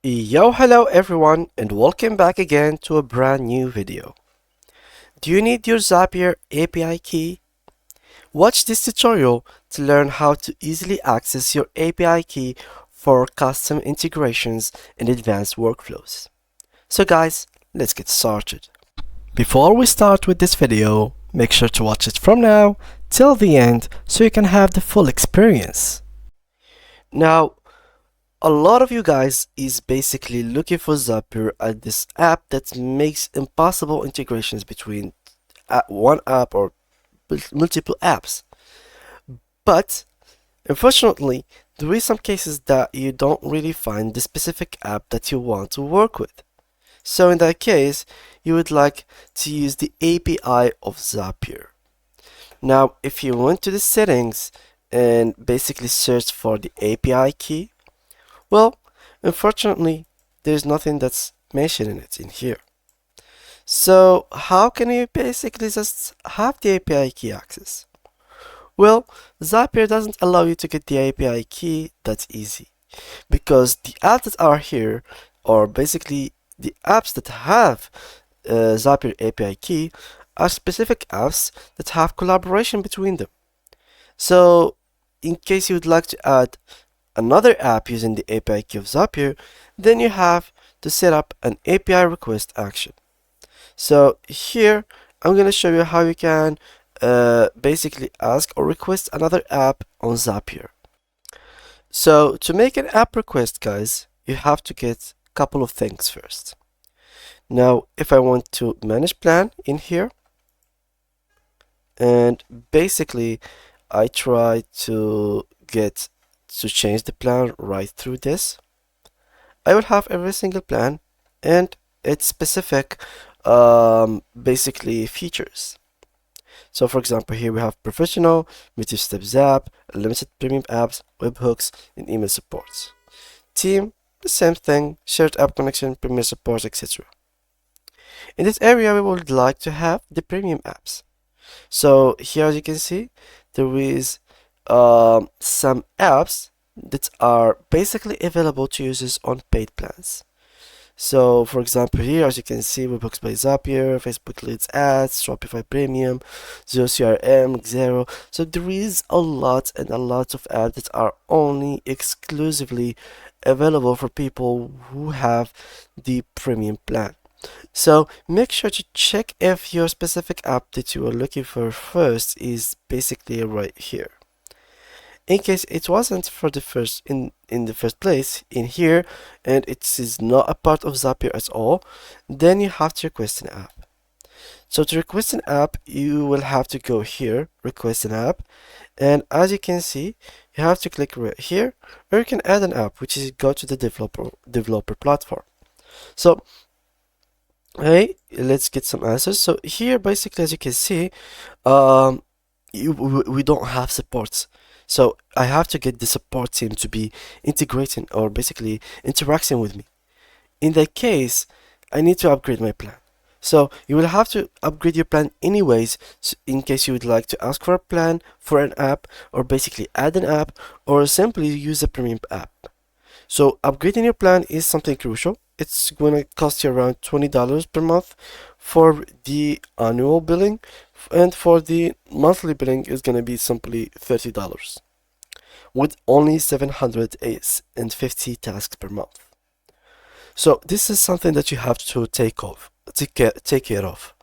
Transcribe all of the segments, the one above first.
Yo, hello everyone, and welcome back again to a brand new video. Do you need your Zapier API key? Watch this tutorial to learn how to easily access your API key for custom integrations and advanced workflows. So guys, let's get started. Before we start with this video, make sure to watch it from now till the end so you can have the full experience. Now, a lot of you guys is basically looking for Zapier as this app that makes impossible integrations between one app or multiple apps. But unfortunately, there is some cases that you don't really find the specific app that you want to work with. So in that case, you would like to use the API of Zapier. Now, if you went to the settings and basically search for the API key, well, unfortunately, there's nothing that's mentioned in it in here. So how can you basically just have the API key access? Well, Zapier doesn't allow you to get the API key that easy because the apps that are here are basically the apps that have Zapier API key are specific apps that have collaboration between them. So in case you would like to add another app using the API key of Zapier, then you have to set up an API request action. So here I'm going to show you how you can basically ask or request another app on Zapier. So to make an app request, guys, you have to get a couple of things first. Now, if I want to manage plan in here, and basically I try to change the plan right through this, I will have every single plan and its specific basically features. So for example, here we have professional, multi-step app, limited premium apps, webhooks, and email supports. Team, the same thing, shared app connection, premier support, etc. In this area, we would like to have the premium apps. So here, as you can see, there is some apps that are basically available to users on paid plans. So for example, here, as you can see, Webhooks by Zapier, Facebook Leads Ads, Shopify Premium, Zero CRM, Xero. So there is a lot and a lot of apps that are only exclusively available for people who have the premium plan. So make sure to check if your specific app that you are looking for first is basically right here. In case it wasn't for the first in the first place in here and it is not a part of Zapier at all, then you have to request an app. So to request an app, you will have to go here, request an app, and as you can see, you have to click right here, or you can add an app, which is go to the developer platform. So hey, let's get some answers. So here, basically, as you can see, we don't have supports. So I have to get the support team to be integrating or basically interacting with me. In that case, I need to upgrade my plan. So you will have to upgrade your plan anyways, in case you would like to ask for a plan for an app, or basically add an app, or simply use a premium app. So upgrading your plan is something crucial. It's going to cost you around $20 per month for the annual billing, and for the monthly billing is going to be simply $30 with only 750 tasks per month. So this is something that you have to take care of.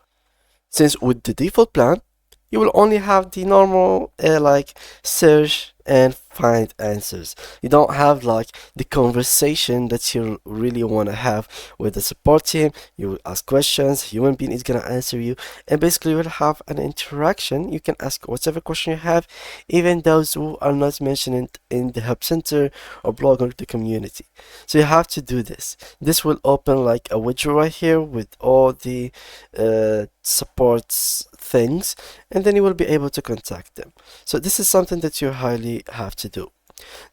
Since with the default plan, you will only have the normal like search and find answers. You don't have like the conversation that you really want to have with the support team. You will ask questions, human being is gonna answer you, and basically you will have an interaction. You can ask whatever question you have, even those who are not mentioned in the help center or blog or the community. So you have to do this. This will open like a widget right here with all the supports things, and then you will be able to contact them. So this is something that you highly have to do.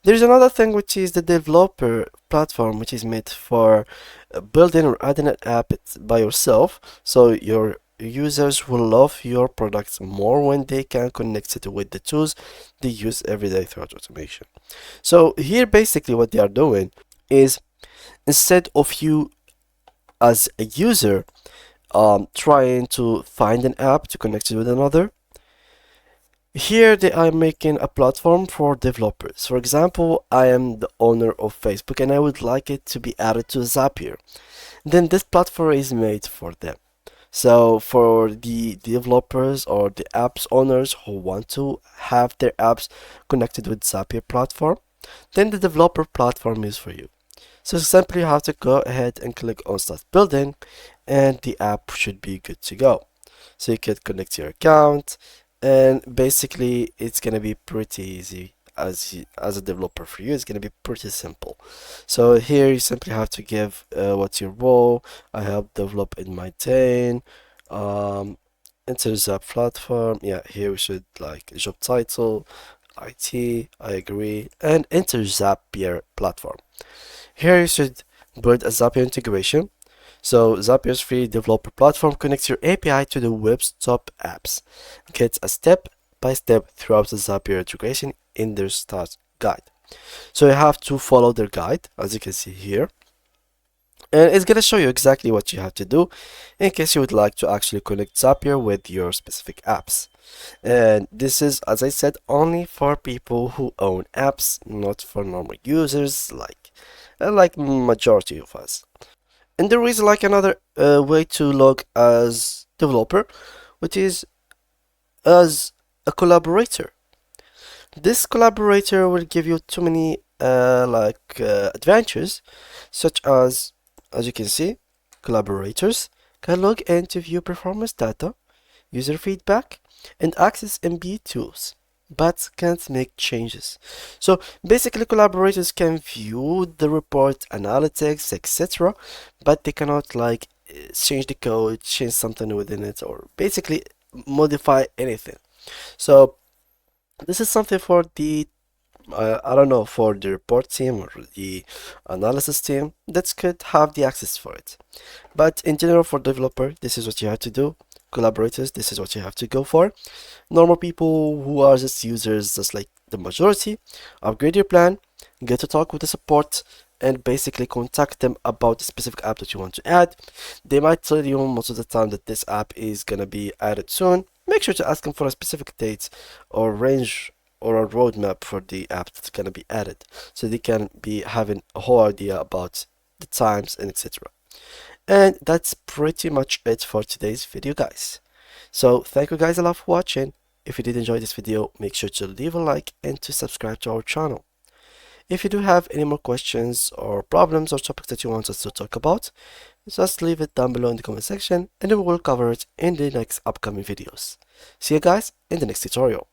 There's another thing, which is the developer platform, which is made for building or adding an app by yourself, so your users will love your products more when they can connect it with the tools they use every day throughout automation. So here basically what they are doing is, instead of you as a user trying to find an app to connect it with another. Here they are making a platform for developers. For example, I am the owner of Facebook and I would like it to be added to Zapier. Then this platform is made for them. So for the developers or the apps owners who want to have their apps connected with Zapier platform, then the developer platform is for you. So simply you have to go ahead and click on start building and the app should be good to go. So you can connect your account and basically it's gonna be pretty easy as a developer for you. It's gonna be pretty simple. So here you simply have to give what's your role. I help develop and maintain. Enter the platform. Yeah, here we should like job title, IT, I agree, and enter Zapier platform. Here you should build a Zapier integration. So Zapier's free developer platform connects your API to the web's top apps. Gets a step-by-step throughout the Zapier integration in their start guide. So you have to follow their guide, as you can see here. And it's gonna show you exactly what you have to do in case you would like to actually connect Zapier with your specific apps. And this is, as I said, only for people who own apps, not for normal users like majority of us. And there is like another way to log as developer, which is as a collaborator. This collaborator will give you too many advantages, such as you can see, collaborators can log in to view performance data, user feedback, and access MB tools, but can't make changes. So basically, collaborators can view the report, analytics, etc., but they cannot change the code, change something within it, or basically modify anything. So this is something for the I don't know, for the report team or the analysis team that could have the access for it. But in general, for developer, this is what you have to do. Collaborators, this is what you have to go for. Normal people who are just users, just like the majority, upgrade your plan, get to talk with the support, and basically contact them about the specific app that you want to add. They might tell you most of the time that this app is gonna be added soon. Make sure to ask them for a specific date or range or a roadmap for the app that's gonna be added, so they can be having a whole idea about the times and etc. And that's pretty much it for today's video, guys. So thank you guys a lot for watching. If you did enjoy this video, make sure to leave a like and to subscribe to our channel. If you do have any more questions or problems or topics that you want us to talk about, just leave it down below in the comment section and we will cover it in the next upcoming videos. See you guys in the next tutorial.